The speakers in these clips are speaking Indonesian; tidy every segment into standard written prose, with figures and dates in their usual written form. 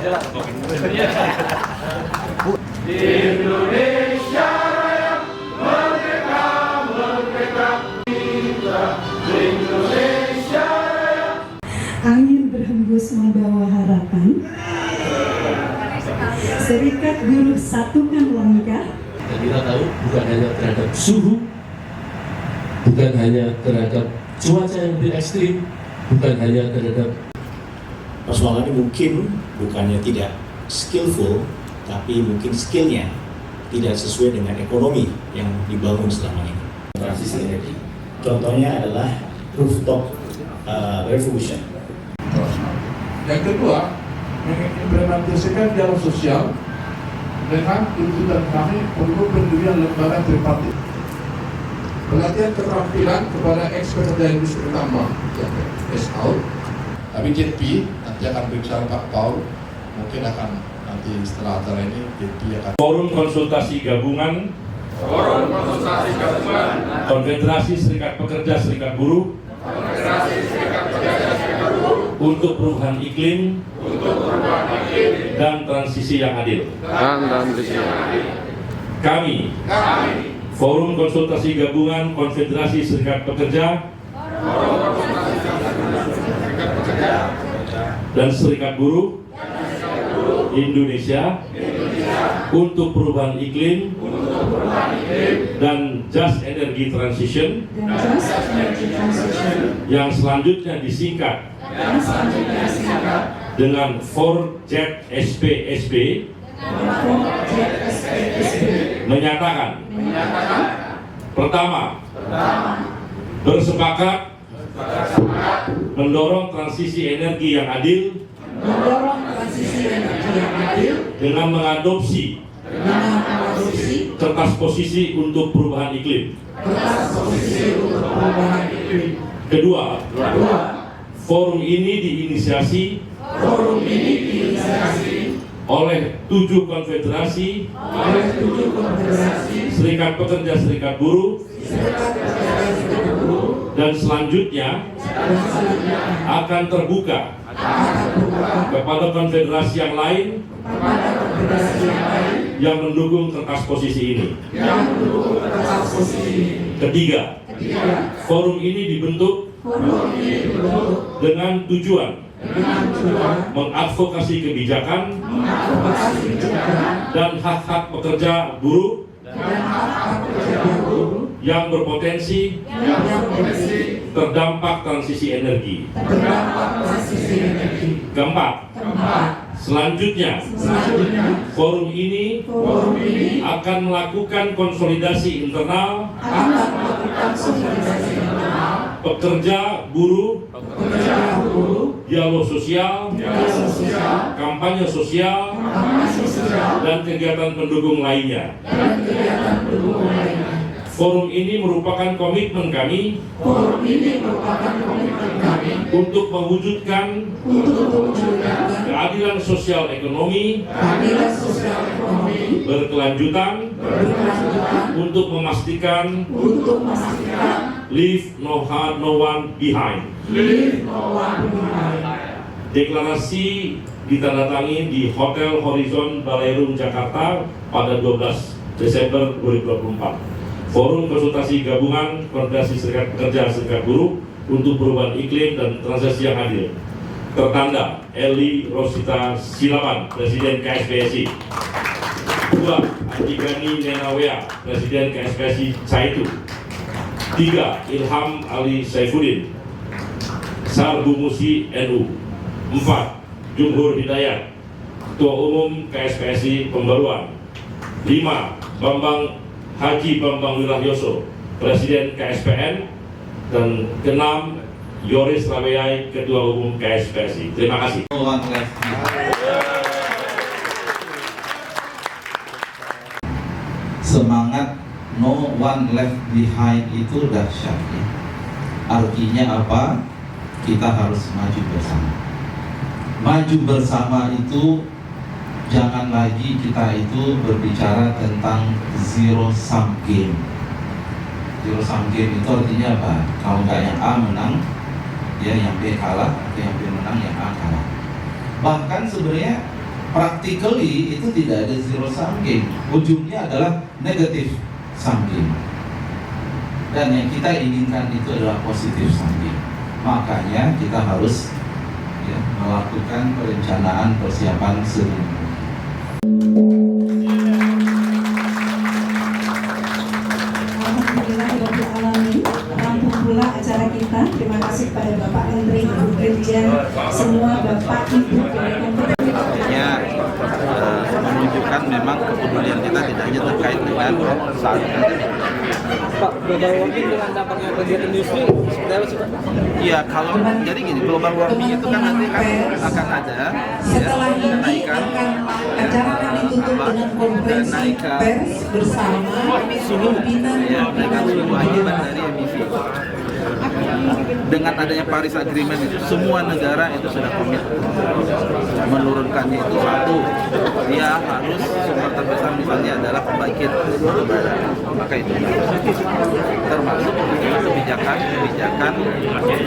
Indonesia Raya merdeka, merdeka kita. Indonesia Raya. Angin berhembus membawa harapan. Serikat Buruh satukan langkah. Kita tahu bukan hanya terhadap suhu, bukan hanya terhadap cuaca yang lebih ekstrim, bukan hanya terhadap persoalannya mungkin bukannya tidak skillful, tapi mungkin skillnya tidak sesuai dengan ekonomi yang dibangun selama ini. Transisi energi, contohnya adalah rooftop revolution. Yang kedua, mengimplementasikan dialog sosial dengan tuntutan kami untuk pendirian lembaga tripartit. Pelatihan keterampilan kepada ex-pekerja industri tambang, SAU. Tapi JP nanti akan berbicara Pak Paul, mungkin akan nanti setelah acara ini JP akan. Forum Konsultasi Gabungan, Konfederasi Serikat Pekerja Serikat Buruh, untuk perubahan iklim, dan transisi yang adil. Kami, Forum Konsultasi Gabungan Konfederasi Serikat Pekerja dan Serikat Buruh Indonesia untuk perubahan iklim dan Just Energy Transition yang selanjutnya disingkat dengan 4JSPSB menyatakan pertama, bersepakat mendorong transisi energi yang adil dengan mengadopsi kertas posisi untuk perubahan iklim. Kedua, forum ini diinisiasi oleh 7 konfederasi, serikat pekerja serikat buruh, dan selanjutnya akan terbuka kepada konfederasi yang lain yang mendukung kertas posisi ini. Ketiga, forum ini dibentuk dengan tujuan mengadvokasi kebijakan dan hak-hak pekerja buruh yang berpotensi terdampak transisi energi. Keempat, selanjutnya forum ini akan melakukan konsolidasi internal pekerja buruh, dialog sosial, kampanye sosial, dan kegiatan pendukung lainnya. Forum ini merupakan komitmen kami untuk mewujudkan keadilan sosial ekonomi berkelanjutan untuk memastikan leave no one behind. Deklarasi ditandatangani di Hotel Horizon Balerum Jakarta pada 12 Desember 2024. Forum Konsultasi Gabungan Konfederasi Serikat Pekerja Serikat Buruh untuk perubahan iklim dan transisi yang adil. Tertanda Eli Rosita Silaban, Presiden KSPSI. 2. Antigani Nenawea, Presiden KSPSI Caitu. 3. Ilham Ali Saifuddin, Sarbu Musi NU. 4. Jumhur Hidayat, Ketua Umum KSPSI Pembaruan. 5. Haji Bambang Wirahyoso, Presiden KSPN. Dan ke-6, Yoris Raweai, Ketua Umum KSPSI. Terima kasih. Semangat no one left behind itu dahsyat ya. Artinya apa? Kita harus maju bersama. Maju bersama itu jangan lagi kita itu berbicara tentang zero sum game. Zero sum game itu artinya apa? Kalau nggak yang A menang, ya yang B kalah, atau yang B menang yang A kalah. Bahkan sebenarnya practically itu tidak ada zero sum game, ujungnya adalah negatif sum game. Dan yang kita inginkan itu adalah positif sum game. Makanya kita harus melakukan perencanaan persiapan sedini. Alhamdulillahirobbilalamin, rampung pula acara kita. Terima kasih kepada Bapak Menteri, Ibu Dirjen, semua Bapak Ibu Artinya menunjukkan memang kepedulian kita tidak hanya terkait dengan saat ini. Pak, global warming dengan dampaknya kegiatan industri seperti apa sih Pak? Iya, kalau jadi gini, global warming itu kan nanti akan ada setelah ini kenaikan acara kami tutup dengan konferensi pers bersama pimpinan kenaikan suhu akibat dari emisi. Dengan adanya Paris Agreement itu semua negara itu sudah komit menurunkannya. Itu satu, dia harus sumber terbesar misalnya adalah pembangkit batubara, maka itu termasuk kebijakan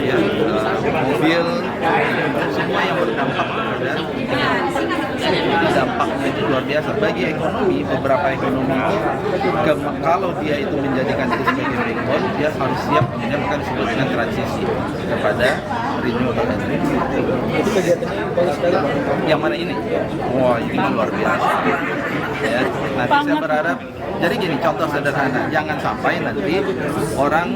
ya, mobil, semua yang berdampak pada dampaknya itu luar biasa bagi ekonomi. Beberapa ekonomi itu kalau dia itu menjadikan itu sebagai backbone, dia harus siap menyiapkan sebuah transisi kepada renewable energy. Itu kegiatannya bagus sekali Pak. Yang mana ini? Wah, ini luar biasa. Ya, nanti saya berharap. Jadi gini, contoh sederhana, jangan sampai nanti orang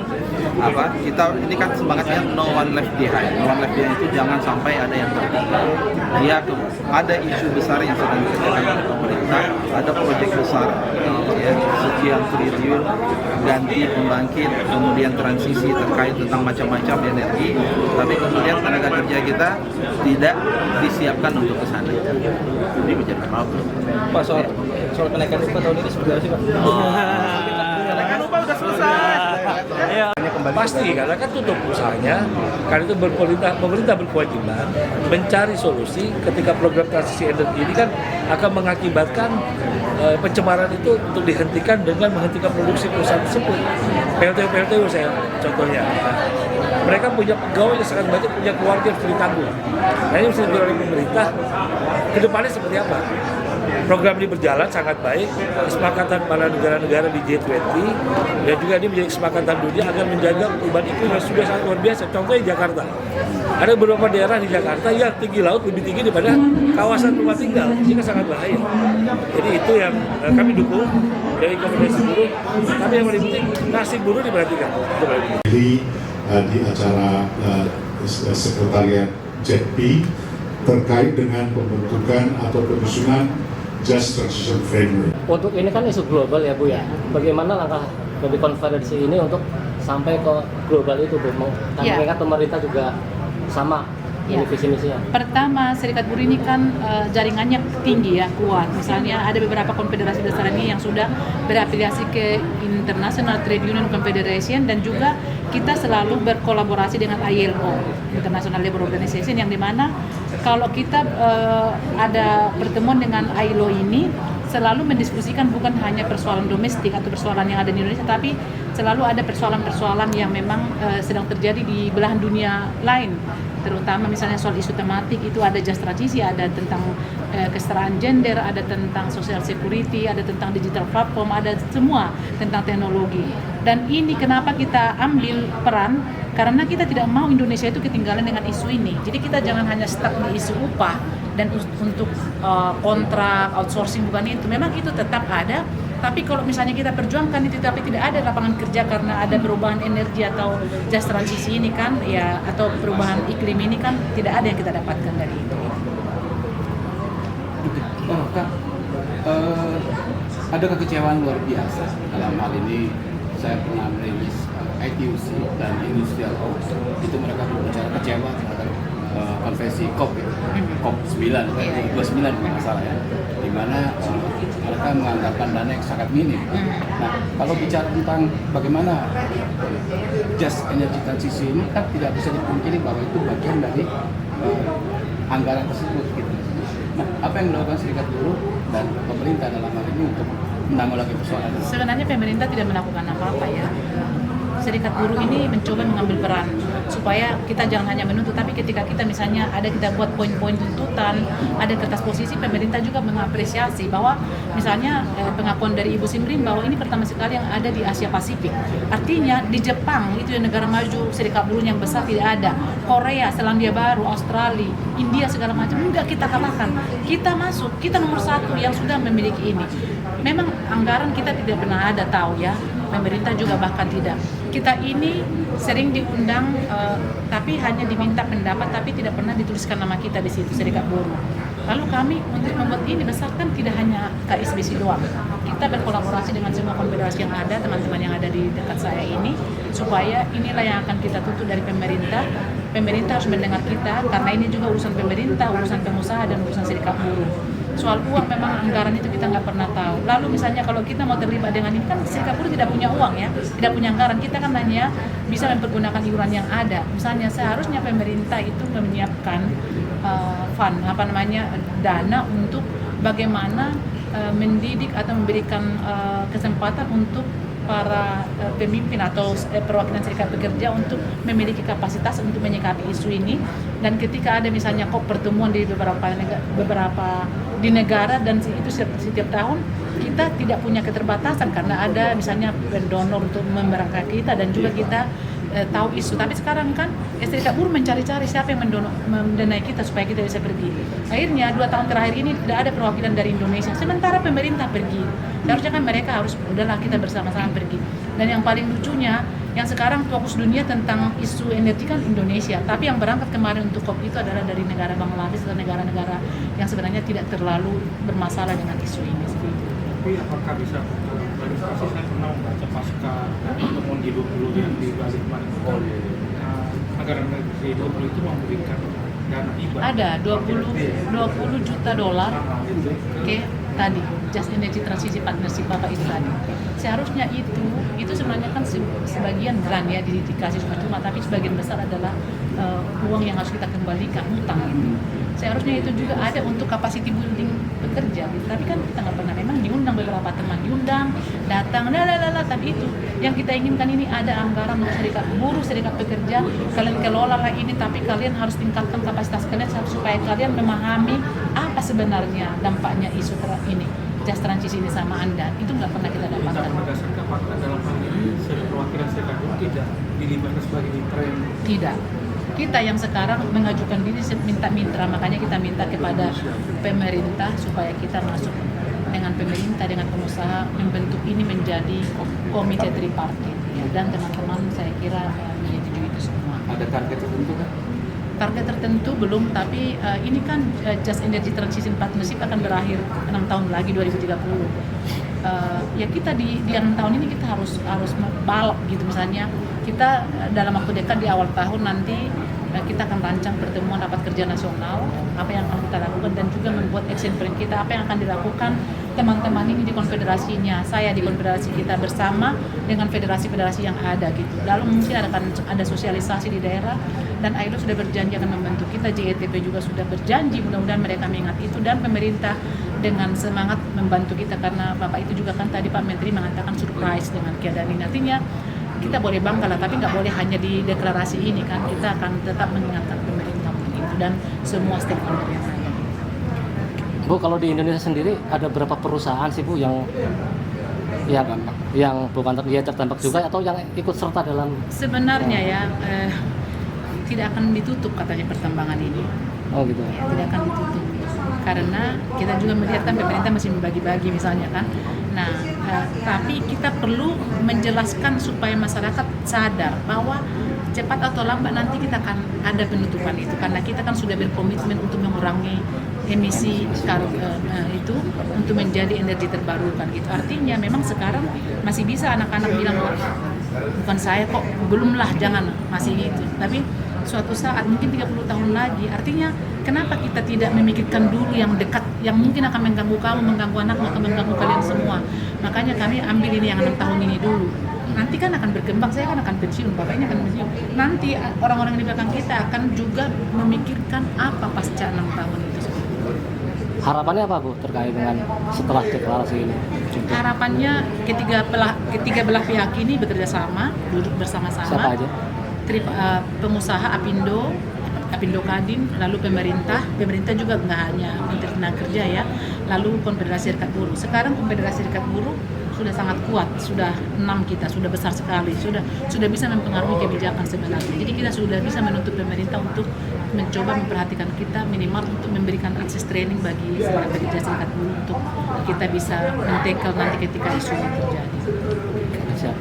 kita ini kan semangatnya no one left behind. No one left behind itu jangan sampai ada yang tertinggal. Ada isu besar yang sedang dikerjakan oleh pemerintah, ada proyek besar ya, sekian triliun ganti pembangkit, kemudian transisi terkait tentang macam-macam energi, tapi kemudian tenaga kerja kita tidak disiapkan untuk ke sana. Ini menjadi problem. Pak, soal kenaikan upah tahun ini seperti apa sih Pak? Kenaikan upah udah selesai. Pasti, karena kan tutup usahanya. Karena itu pemerintah berkewajiban mencari solusi ketika program transisi energi ini kan akan mengakibatkan pencemaran itu untuk dihentikan dengan menghentikan produksi perusahaan tersebut. PLTU saya contohnya. Mereka punya pegawai yang sangat banyak, punya keluarga yang harus ditanggung. Nah ini mesti oleh pemerintah ke depannya seperti apa? Program ini berjalan sangat baik, kesepakatan para negara-negara di G20 dan juga ini menjadi kesepakatan dunia agar menjaga perubahan iklim yang sudah sangat luar biasa. Contohnya Jakarta. Ada beberapa daerah di Jakarta yang tinggi laut lebih tinggi daripada kawasan rumah tinggal. Ini kan sangat bahaya. Jadi itu yang kami dukung dari Konfederasi Buruh. Tapi yang paling penting nasib buruh diperhatikan. Jadi di acara sekretariat JETP terkait dengan pembentukan atau penyusunan Just Transition Framework. Untuk ini kan isu global ya Bu ya. Bagaimana langkah dari konferensi ini untuk sampai ke global itu Bu? Karena mengingat pemerintah juga sama visi misinya. Pertama, Serikat Buruh ini kan jaringannya tinggi ya, kuat. Misalnya ada beberapa konfederasi besar ini yang sudah berafiliasi ke International Trade Union Confederation dan juga kita selalu berkolaborasi dengan ILO, International Labour Organization, yang dimana kalau kita ada pertemuan dengan ILO ini selalu mendiskusikan bukan hanya persoalan domestik atau persoalan yang ada di Indonesia, tapi selalu ada persoalan-persoalan yang memang sedang terjadi di belahan dunia lain, terutama misalnya soal isu tematik itu ada just transisi, ada tentang kesetaraan gender, ada tentang social security, ada tentang digital platform, ada semua tentang teknologi. Dan ini kenapa kita ambil peran, karena kita tidak mau Indonesia itu ketinggalan dengan isu ini. Jadi kita jangan hanya stuck di isu upah dan untuk kontrak outsourcing, bukan itu. Memang itu tetap ada, tapi kalau misalnya kita perjuangkan itu tapi tidak ada lapangan kerja karena ada perubahan energi atau just transisi ini kan ya, atau perubahan iklim ini kan tidak ada yang kita dapatkan dari itu. Kak, ada kekecewaan luar biasa dalam hal ini. Saya pernah merilis ITUC dan Industrial Ops, itu mereka berbicara kecewa terhadap konvensi COP, COP 9, 29 kalau salah ya, di mana mereka menganggarkan dana yang sangat minim. Nah, kalau bicara tentang bagaimana just energy transisi ini kan tidak bisa dipungkiri bahwa itu bagian dari anggaran tersebut gitu. Nah, apa yang dilakukan Serikat Buruh dan pemerintah dalam hal ini untuk menanggulangi persoalan ini? Sebenarnya pemerintah tidak melakukan apa-apa ya. serikat buruh ini mencoba mengambil peran supaya kita jangan hanya menuntut, tapi ketika kita misalnya kita buat poin-poin tuntutan, ada kertas posisi, pemerintah juga mengapresiasi bahwa misalnya pengakuan dari Ibu Simrin bahwa ini pertama sekali yang ada di Asia Pasifik. Artinya di Jepang itu yang negara maju serikat buruh yang besar tidak ada. Korea, Selandia Baru, Australia, India segala macam enggak kita kalahkan. Kita masuk, kita nomor 1 yang sudah memiliki ini. Memang anggaran kita tidak pernah ada tahu ya. Pemerintah juga bahkan tidak. Kita ini sering diundang, tapi hanya diminta pendapat, tapi tidak pernah dituliskan nama kita di situ, serikat buruh. Lalu kami untuk membuat ini besarkan tidak hanya KSBC doang. Kita berkolaborasi dengan semua konfederasi yang ada, teman-teman yang ada di dekat saya ini, supaya inilah yang akan kita tuntut dari pemerintah. Pemerintah harus mendengar kita, karena ini juga urusan pemerintah, urusan pengusaha, dan urusan serikat buruh. Soal uang memang anggaran itu kita nggak pernah tahu. Lalu misalnya kalau kita mau terlibat dengan ini kan serikat buruh tidak punya uang ya, tidak punya anggaran. Kita kan hanya bisa mempergunakan iuran yang ada. Misalnya seharusnya pemerintah itu menyiapkan fund, dana untuk bagaimana mendidik atau memberikan kesempatan untuk para pemimpin atau perwakilan serikat pekerja untuk memiliki kapasitas untuk menyikapi isu ini. Dan ketika ada misalnya pertemuan di beberapa di negara, dan itu setiap tahun kita tidak punya keterbatasan karena ada misalnya pendonor untuk memberangkat kita, dan juga kita tahu isu. Tapi sekarang kan serikat buruh mencari-cari siapa yang mendanai kita supaya kita bisa pergi. Akhirnya 2 tahun terakhir ini tidak ada perwakilan dari Indonesia, sementara pemerintah pergi. Seharusnya kan mereka harus udahlah kita bersama-sama pergi. Dan yang paling lucunya, yang sekarang fokus dunia tentang isu energi kan Indonesia, tapi yang berangkat kemarin untuk COP itu adalah dari negara Bangladesh dan negara-negara yang sebenarnya tidak terlalu bermasalah dengan isu ini. Tapi apakah bisa klarifikasi? Saya pernah membaca pasca pertemuan G20 yang di Bali kemarin, negara G20 itu memberikan dana hibah. Ada 20 juta dolar tadi Just Energy Transition Partnership Bapak itu tadi. Seharusnya itu sebenarnya kan sebagian grant ya dikasih cuma, tapi sebagian besar adalah uang yang harus kita kembalikan, hutang itu. Seharusnya itu juga ada untuk capacity building bekerja gitu. Tapi kan kita nggak pernah, memang diundang beberapa teman, datang, tapi itu yang kita inginkan ini ada anggaran untuk serikat buruh, serikat pekerja, kalian kelola lah ini, tapi kalian harus tingkatkan kapasitas kalian supaya kalian memahami apa sebenarnya dampaknya isu ini, just transisi ini sama Anda. Itu nggak pernah kita dapatkan. Berdasarkan fakta dalam hal ini, perwakilan serikat buruh tidak dilibatkan sebagai mitra yang tidak. Kita yang sekarang mengajukan diri minta mitra, makanya kita minta kepada pemerintah supaya kita masuk dengan pemerintah, dengan pengusaha, membentuk ini menjadi komite tripartit ya. Dan teman-teman saya kira menyetujui itu semua. Ada target tertentu kan? Target tertentu belum, tapi ini kan Just Energy Transition Partnership akan berakhir 6 tahun lagi 2030. Ya kita di 6 tahun ini kita harus balap gitu. Misalnya kita dalam waktu dekat di awal tahun nanti kita akan rancang pertemuan rapat kerja nasional, apa yang akan kita lakukan, dan juga membuat action plan kita, apa yang akan dilakukan teman-teman ini di konfederasinya, saya di konfederasi kita bersama dengan federasi-federasi yang ada gitu. Lalu mungkin akan ada sosialisasi di daerah, dan ILO sudah berjanji akan membantu kita, JETP juga sudah berjanji, mudah-mudahan mereka mengingat itu, dan pemerintah dengan semangat membantu kita, karena Bapak itu juga kan tadi Pak Menteri mengatakan surprise dengan keadaan ini. Artinya kita boleh bangga lah, tapi nggak boleh hanya di deklarasi ini kan, kita akan tetap mengingatkan pemerintah untuk itu dan semua stakeholder yang ada. Bu, kalau di Indonesia sendiri ada berapa perusahaan sih Bu yang bukan terdampak juga atau yang ikut serta dalam? Sebenarnya ya tidak akan ditutup katanya pertambangan ini. Oh gitu. Ya, tidak akan ditutup karena kita juga melihat kan pemerintah masih membagi-bagi misalnya kan. Nah, tapi kita perlu menjelaskan supaya masyarakat sadar bahwa cepat atau lambat nanti kita akan ada penutupan itu, karena kita kan sudah berkomitmen untuk mengurangi emisi itu untuk menjadi energi terbarukan gitu. Artinya memang sekarang masih bisa anak-anak bilang bukan saya kok, belumlah, jangan, masih gitu. Tapi suatu saat mungkin 30 tahun lagi, artinya kenapa kita tidak memikirkan dulu yang dekat, yang mungkin akan mengganggu kamu, mengganggu anakmu, akan mengganggu kalian semua. Makanya kami ambil ini yang 6 tahun ini dulu. Nanti kan akan berkembang, saya kan akan pensiun, Bapak ini akan pensiun. Nanti orang-orang di belakang kita akan juga memikirkan apa pasca 6 tahun itu. Harapannya apa Bu terkait dengan setelah deklarasi ini? Harapannya ketiga belah pihak ini bekerja sama, duduk bersama-sama. Siapa aja? Pengusaha Apindo Kadin, lalu pemerintah juga nggak hanya Menteri Tenaga Kerja ya, lalu Konfederasi Serikat Buruh. Sekarang Konfederasi Serikat Buruh sudah sangat kuat, sudah 6 kita, sudah besar sekali, sudah bisa mempengaruhi kebijakan sebenarnya. Jadi kita sudah bisa menuntut pemerintah untuk mencoba memperhatikan kita minimal untuk memberikan akses training bagi para pekerja serikat buruh untuk kita bisa mentekel nanti ketika isu ini terjadi. Siap.